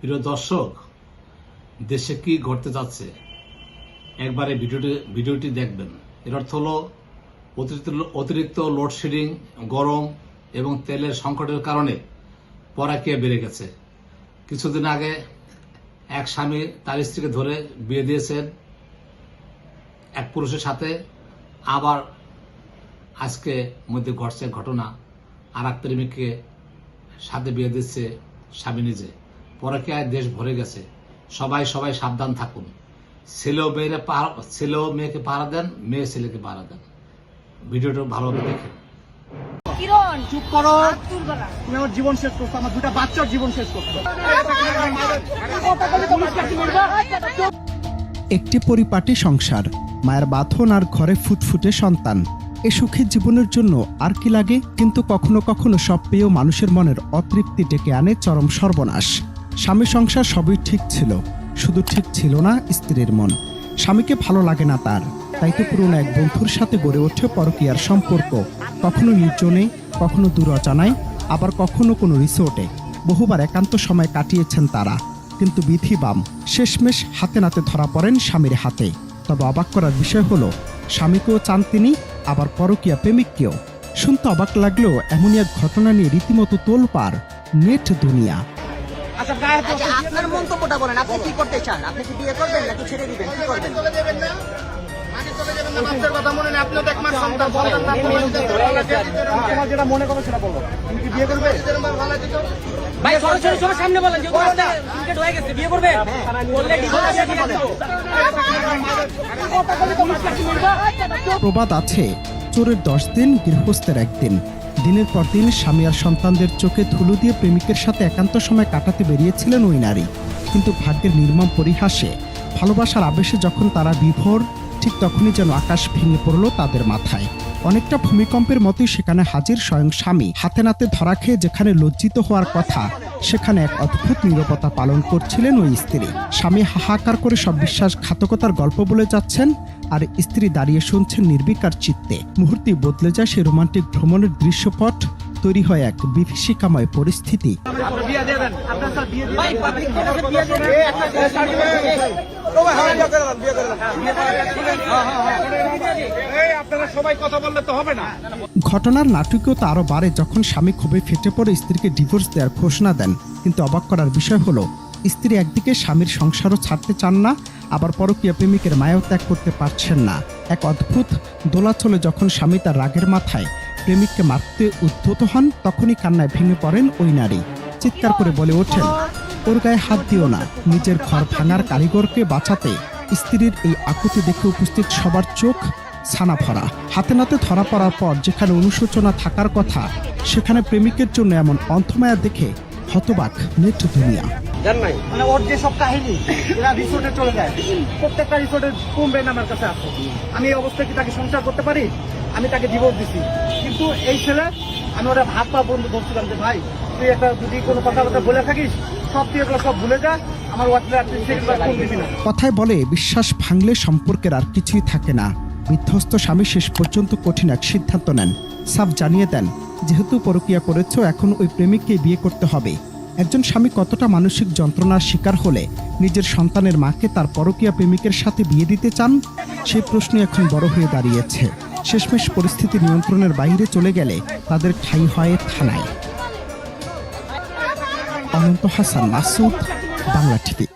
প্রিয় দর্শক, দেশে কি ঘটতে যাচ্ছে একবারে ভিডিওটি দেখবেন। এর অর্থ হলো অতিরিক্ত লোডশেডিং, গরম এবং তেলের সংকটের কারণে পরকীয়া বেড়ে গেছে। কিছুদিন আগে এক স্বামী তার স্ত্রীকে ধরে বিয়ে দিয়েছেন এক পুরুষের সাথে, আবার আজকে মধ্যে ঘটছে ঘটনা আর এক প্রেমিককে সাথে বিয়ে দিচ্ছে স্বামী নিজে। পরকীয়ায় দেশ ভরে গেছে। সবাই সাবধান থাকুন। ছেলেও মেয়েকে পাহারা দেন, মেয়ে ছেলেকে পাহারা দেন। ভিডিওটা ভালোভাবে দেখেন। চুপ করো, তুমি আমার জীবন শেষ করছো, আমার দুটা বাচ্চার জীবন শেষ করছো। একটি পরিপাটি সংসার, মায়ের বাঁধন আর ঘরে ফুটফুটে সন্তান, এ সুখী জীবনের জন্য আর কি লাগে? কিন্তু কখনো কখনো সব পেয়েও মানুষের মনের অতৃপ্তি ডেকে আনে চরম সর্বনাশ। স্বামী সংসার সবই ঠিক ছিল, শুধু ঠিক ছিল না স্ত্রীর মন। স্বামীকে ভালো লাগে না তার, তাই তো পুরনো এক বন্ধুর সাথে গড়ে ওঠে পরকীয়ার সম্পর্ক। কখনো নির্জনে, কখনো দূর অজানায়, আবার কখনো কোনো রিসোর্টে। বহুবার একান্ত সময় কাটিয়েছেন তারা, কিন্তু বিধি বাম, শেষমেশ হাতে নাতে ধরা পড়েন স্বামীর হাতে। তবে অবাক করার বিষয় হলো, স্বামীকেও চান তিনি, আবার পরকীয়া প্রেমিককেও। শুনতে অবাক লাগলেও এমনই এক ঘটনা নিয়ে রীতিমতো তোলপাড় নেট দুনিয়া। আচ্ছা, আপনার মন্তব্যটা বলেন, আপনি কি করতে চান? আপনি কি বিয়ে করবেন নাকি ছেড়ে দিবেন? কি করবেন? যেটা মনে করো সেটা বলো। তুমি কি বিয়ে করবে? ভাই সরাসরি সবার সামনে বলেন যে ক্রিকেট হয়ে গেছে, বিয়ে করবে? বললে প্রবাদ আছে, চোরের 10 দিন, গৃহস্থের 1 দিন। দিনের পর দিন স্বামী আর সন্তানদের চোখে ধুলো দিয়ে প্রেমিকের সাথে একান্ত সময় কাটাতে বেরিয়েছিলেন ওই নারী। কিন্তু ভাগ্যের নির্মম পরিহাসে, ভালোবাসার আবেশে যখন তারা বিভোর, ঠিক তখনই যেন আকাশ ভেঙে পড়ল তাদের মাথায়। অনেকটা ভূমিকম্পের মতোই সেখানে হাজির স্বয়ং স্বামী। হাতে নাতে ধরা খেয়ে যেখানে লজ্জিত হওয়ার কথা, সেখানে এক অদ্ভুত নীরবতা পালন করছিলেন ওই স্ত্রী। স্বামী হাহাকার করে সব বিশ্বাসঘাতকতার গল্প বলে যাচ্ছেন, আর স্ত্রী দাঁড়িয়ে শুনছেন নির্বিকার চিত্তে। মুহূর্তেই বদলে যায় সে রোমান্টিক ভ্রমণের দৃশ্যপট। তৈরি হয় এক বিভীষিকাময় পরিস্থিতি। ঘটনার নাটকীয়তা আরো বাড়ে যখন স্বামী ক্ষোভে ফেটে পড়ে স্ত্রীকে ডিভোর্স দেওয়ার ঘোষণা দেন। কিন্তু অবাক করার বিষয় হলো, স্ত্রী একদিকে স্বামীর সংসারও ছাড়তে চান না, আবার পরকীয়া প্রেমিকের মায়াও ত্যাগ করতে পারছেন না। এক অদ্ভুত দোলাচলে যখন স্বামী তার রাগের মাথায় প্রেমিককে মারতে উদ্ধত হন, তখনই কান্নায় ভেঙে পড়েন ওই নারী। চিৎকার করে বলে ওঠেন, ওর গায়ে হাত দিও না। নিজের ঘর ভাঙার কারিগরকে বাঁচাতে স্ত্রীর এই আকুতি দেখে উপস্থিত সবার চোখ ছানা ভরা। হাতে নাতে ধরা পড়ার পর যেখানে অনুশোচনা থাকার কথা, সেখানে প্রেমিকের জন্য এমন অন্তমায়া দেখে হতবাক নেট দুনিয়া। মানে ওর যে সব কাহিনী, এরা রিসোর্টে চলে যায়, প্রত্যেকটা রিসোর্টে কমবেন আমার কাছে আছে। আমি এই অবস্থায় কি তাকে সংসার করতে পারি? আমি তাকে ডিভোর্স দিছি। কিন্তু এই ছেলে, আমি ওরা ভাত পা বন্ধু ধরছিলাম যে ভাই তুই একটা যদি কোনো কথাবার্তা বলে থাকিস, সব তুই এগুলো সব ভুলে যা, আমার কথায় বলে, বিশ্বাস ভাঙলে সম্পর্কের আর কিছুই থাকে না। বিধ্বস্ত স্বামী শেষ পর্যন্ত কঠিন এক সিদ্ধান্ত নেন। সাফ জানিয়ে দেন, যেহেতু পরকীয়া করেছ, এখন ওই প্রেমিককে বিয়ে করতে হবে। একজন স্বামী কতটা মানসিক যন্ত্রণার শিকার হলে নিজের সন্তানের মাকে তার পরকীয়া প্রেমিকের সাথে বিয়ে দিতে চান, সেই প্রশ্ন এখন বড় হয়ে দাঁড়িয়েছে। শেষমেশ পরিস্থিতি নিয়ন্ত্রণের বাইরে চলে গেলে তাদের ঠাঁই হয় থানায়। অনন্ত হাসান মাসুদ, বাংলা টিভি।